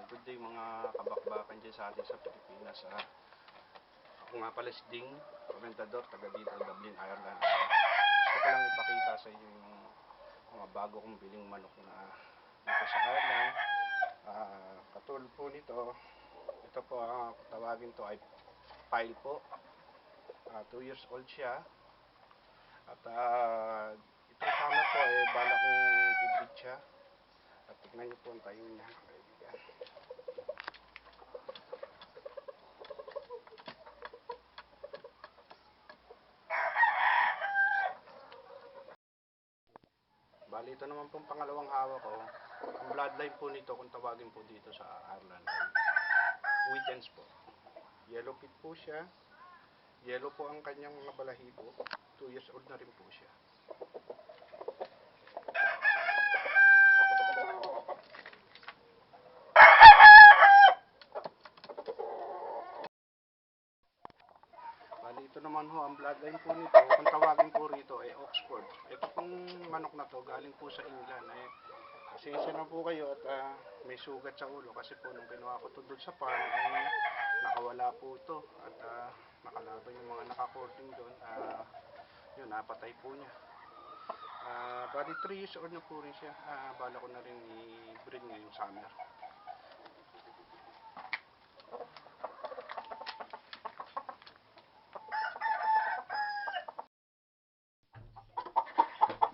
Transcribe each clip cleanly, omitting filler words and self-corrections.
good day mga kabakbakan dyan sa atin sa Pilipinas. Ako nga pala si Ding, komentador, taga dito, Dublin, Ireland. Gusto ko lang ipakita sa inyo yung mga bago kong biling manok na dito sa Ireland. Katulad po nito, ito po ang tawagin to ay pile po. 2 years old siya. At itong summer po ay bala kong i-breed siya. At tignan niyo po ang tayo niya, kaibigan. Bali, ito naman pong pangalawang hawak ko. Ang bloodline po nito, kung tawagin po dito sa Ireland, ay Wheatens po. Yellow pit po siya. Yellow po ang kanyang mga balahibo. 2 years old na rin po siya. Bali, ito naman ho, ang bloodline po nito, kung tawagin po rito ay Oxford. Ito pong manok na to, galing po sa England. Pasensya na po kayo at may sugat sa ulo kasi po nung kinuha ko ito doon sa farm, nakawala po ito at nakalaban yung mga nakakorting doon. Yun, napatay po niya. Bali 3 years old na po rin siya. Bala ko na rin i-breed ngayong summer.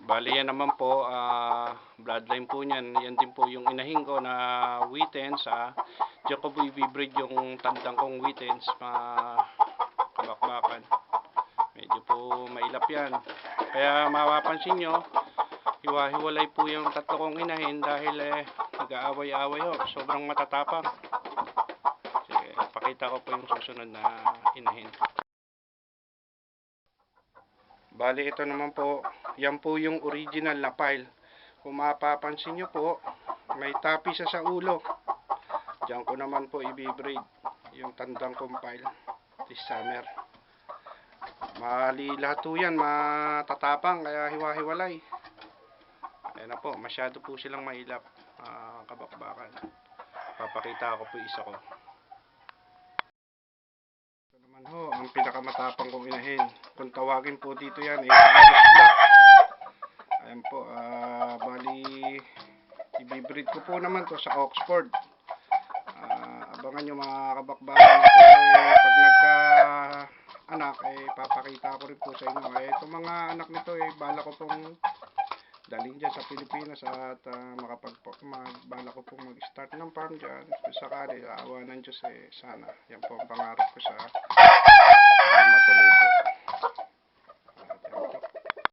Bali yan naman po, bloodline po niyan. Yan din po yung inahin ko na Wheatens. Diyan ko po i-breed yung tandang kong Wheatens, mga kabakbakan. Medyo po mailap yan. Kaya mapapansin nyo, hiwa-hiwalay po yung tatlo kong inahin dahil nag-aaway-aaway ho. Sobrang matatapang. Sige, pakita ko po yung susunod na inahin. Bali, ito naman po, yan po yung original na pile. Kung mapapansin nyo po, may tapi siya sa ulo. Diyan ko naman po i-breed yung tandang kong pile this summer. Mali lahat po yan, matatapang, kaya hiwa-hiwalay. Ayan na po, masyado po silang mailap, kabakbakan. Papakita ko po isa ko. Ito naman ho, ang pinakamatapang kong inahin. Kung tawagin po dito yan, Irish Black. Ayan po, bali, i-breed ko po naman to sa Oxford. Abangan nyo mga kabakbakan. Pag nagka-anak, papakita ko rin po sa inyo. Itong mga anak nito, bala ko pong dalhin dyan sa Pilipinas at bala ko pong mag-start ng farm dyan. Sakali, awa ng Diyos sana. Yan po ang pangarap ko sa matuloy.